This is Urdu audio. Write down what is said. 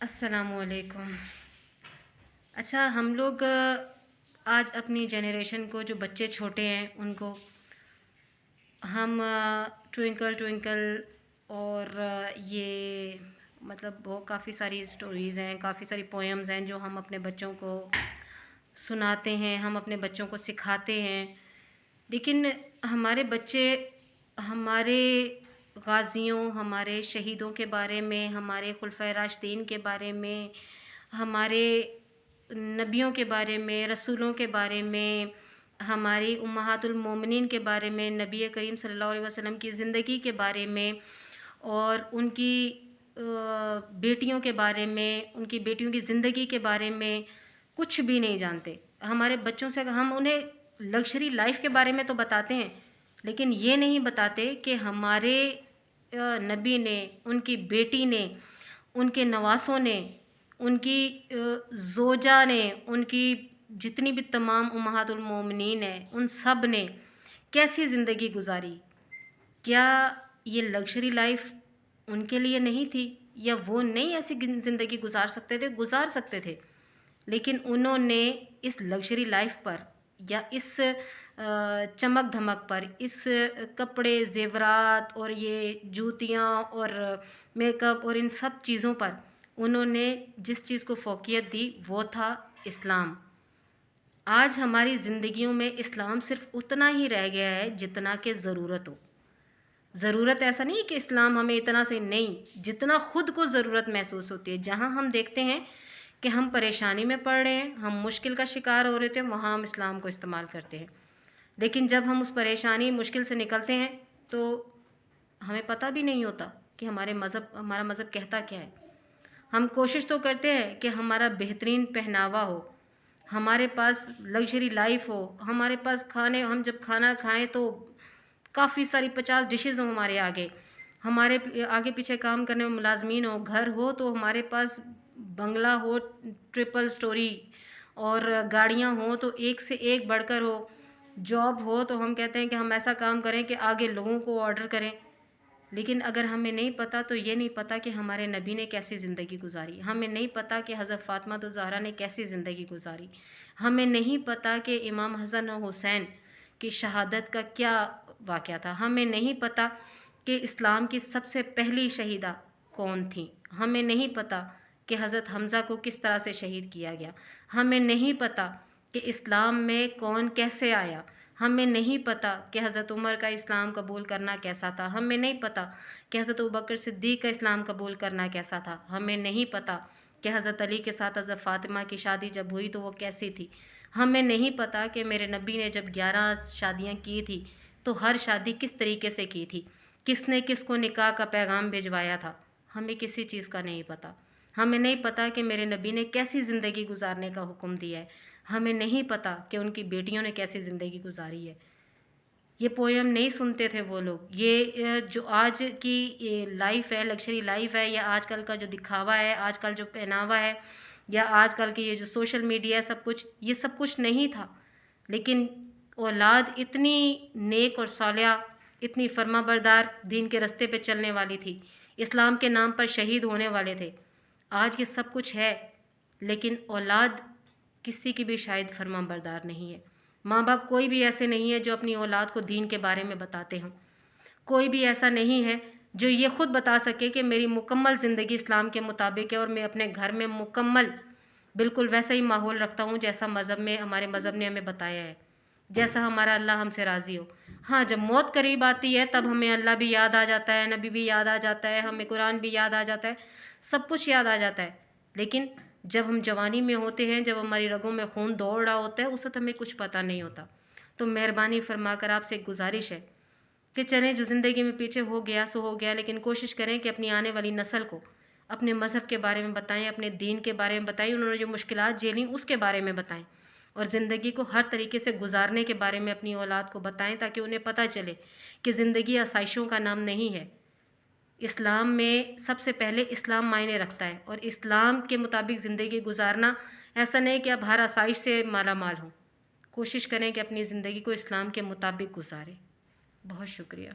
السلام علیکم۔ اچھا، ہم لوگ آج اپنی جنریشن کو، جو بچے چھوٹے ہیں ان کو ہم ٹوئنکل ٹوئنکل اور یہ مطلب وہ کافی ساری اسٹوریز ہیں، کافی ساری پوئمز ہیں جو ہم اپنے بچوں کو سناتے ہیں، ہم اپنے بچوں کو سکھاتے ہیں۔ لیکن ہمارے بچے ہمارے غازیوں، ہمارے شہیدوں کے بارے میں، ہمارے خلفائے راشدین کے بارے میں، ہمارے نبیوں کے بارے میں، رسولوں کے بارے میں، ہماری امہات المومنین کے بارے میں، نبی کریم صلی اللہ علیہ وسلم کی زندگی کے بارے میں اور ان کی بیٹیوں کے بارے میں، ان کی بیٹیوں کی زندگی کے بارے میں کچھ بھی نہیں جانتے۔ ہمارے بچوں سے ہم انہیں لگژری لائف کے بارے میں تو بتاتے ہیں، لیکن یہ نہیں بتاتے کہ ہمارے نبی نے، ان کی بیٹی نے، ان کے نواسوں نے، ان کی زوجہ نے، ان کی جتنی بھی تمام امہات المومنین ہیں، ان سب نے کیسی زندگی گزاری۔ کیا یہ لگژری لائف ان کے لیے نہیں تھی، یا وہ نہیں ایسی زندگی گزار سکتے تھے؟ لیکن انہوں نے اس لگژری لائف پر یا اس چمک دھمک پر، اس کپڑے زیورات اور یہ جوتیاں اور میک اپ اور ان سب چیزوں پر انہوں نے جس چیز کو فوقیت دی وہ تھا اسلام۔ آج ہماری زندگیوں میں اسلام صرف اتنا ہی رہ گیا ہے جتنا کہ ضرورت ہو۔ ضرورت ایسا نہیں کہ اسلام ہمیں اتنا سے نہیں، جتنا خود کو ضرورت محسوس ہوتی ہے۔ جہاں ہم دیکھتے ہیں کہ ہم پریشانی میں پڑ رہے ہیں، ہم مشکل کا شکار ہو رہے تھے، وہاں ہم اسلام کو استعمال کرتے ہیں۔ لیکن جب ہم اس پریشانی مشکل سے نکلتے ہیں تو ہمیں پتہ بھی نہیں ہوتا کہ ہمارا مذہب کہتا کیا ہے۔ ہم کوشش تو کرتے ہیں کہ ہمارا بہترین پہناوا ہو، ہمارے پاس لگژری لائف ہو، ہمارے پاس ہم جب کھانا کھائیں تو کافی ساری 50 ڈشز ہوں ہمارے آگے، ہمارے آگے پیچھے کام کرنے میں ملازمین ہو، گھر ہو تو ہمارے پاس بنگلہ ہو ٹرپل سٹوری، اور گاڑیاں ہوں تو ایک سے ایک بڑھ کر ہو، جاب ہو تو ہم کہتے ہیں کہ ہم ایسا کام کریں کہ آگے لوگوں کو آرڈر کریں۔ لیکن اگر ہمیں نہیں پتہ تو یہ نہیں پتہ کہ ہمارے نبی نے کیسی زندگی گزاری، ہمیں نہیں پتہ کہ حضرت فاطمہ الزہرا نے کیسی زندگی گزاری، ہمیں نہیں پتہ کہ امام حسن و حسین کی شہادت کا کیا واقعہ تھا، ہمیں نہیں پتہ کہ اسلام کی سب سے پہلی شہیدہ کون تھیں، ہمیں نہیں پتہ کہ حضرت حمزہ کو کس طرح سے شہید کیا گیا، ہمیں نہیں پتہ کہ اسلام میں کون کیسے آیا، ہمیں نہیں پتہ کہ حضرت عمر کا اسلام قبول کرنا کیسا تھا، ہمیں نہیں پتہ کہ حضرت ابوبکر صدیق کا اسلام قبول کرنا کیسا تھا، ہمیں نہیں پتہ کہ حضرت علی کے ساتھ حضرت فاطمہ کی شادی جب ہوئی تو وہ کیسی تھی، ہمیں نہیں پتہ کہ میرے نبی نے جب 11 شادیاں کی تھی تو ہر شادی کس طریقے سے کی تھی، کس نے کس کو نکاح کا پیغام بھجوایا تھا، ہمیں کسی چیز کا نہیں پتہ۔ ہمیں نہیں پتہ کہ میرے نبی نے کیسی زندگی گزارنے کا حکم دیا ہے، ہمیں نہیں پتہ کہ ان کی بیٹیوں نے کیسی زندگی گزاری ہے۔ یہ پویم نہیں سنتے تھے وہ لوگ۔ یہ جو آج کی یہ لائف ہے، لگژری لائف ہے، یا آج کل کا جو دکھاوا ہے، آج کل جو پہناوا ہے، یا آج کل کی یہ جو سوشل میڈیا ہے، یہ سب کچھ نہیں تھا۔ لیکن اولاد اتنی نیک اور صالحہ، اتنی فرما بردار، دین کے رستے پہ چلنے والی تھی، اسلام کے نام پر شہید ہونے والے تھے۔ آج یہ سب کچھ ہے لیکن اولاد کسی کی بھی شاید فرما بردار نہیں ہے۔ ماں باپ کوئی بھی ایسے نہیں ہے جو اپنی اولاد کو دین کے بارے میں بتاتے ہوں، کوئی بھی ایسا نہیں ہے جو یہ خود بتا سکے کہ میری مکمل زندگی اسلام کے مطابق ہے اور میں اپنے گھر میں مکمل بالکل ویسا ہی ماحول رکھتا ہوں جیسا ہمارے مذہب نے ہمیں بتایا ہے، جیسا ہمارا اللہ ہم سے راضی ہو۔ ہاں، جب موت قریب آتی ہے تب ہمیں اللہ بھی یاد آ جاتا ہے، نبی بھی یاد آ جاتا ہے، ہمیں قرآن بھی یاد آ جاتا ہے، سب کچھ یاد آ جاتا ہے۔ لیکن جب ہم جوانی میں ہوتے ہیں، جب ہماری رگوں میں خون دوڑ رہا ہوتا ہے، اس وقت ہمیں کچھ پتہ نہیں ہوتا۔ تو مہربانی فرما کر آپ سے ایک گزارش ہے کہ چلیں، جو زندگی میں پیچھے ہو گیا سو ہو گیا، لیکن کوشش کریں کہ اپنی آنے والی نسل کو اپنے مذہب کے بارے میں بتائیں، اپنے دین کے بارے میں بتائیں، انہوں نے جو مشکلات جھیلیں اس کے بارے میں بتائیں، اور زندگی کو ہر طریقے سے گزارنے کے بارے میں اپنی اولاد کو بتائیں تاکہ انہیں پتہ چلے کہ زندگی آسائشوں کا نام نہیں ہے۔ اسلام میں سب سے پہلے اسلام معنی رکھتا ہے، اور اسلام کے مطابق زندگی گزارنا ایسا نہیں کہ آپ ہر آسائش سے مالا مال ہوں۔ کوشش کریں کہ اپنی زندگی کو اسلام کے مطابق گزاریں۔ بہت شکریہ۔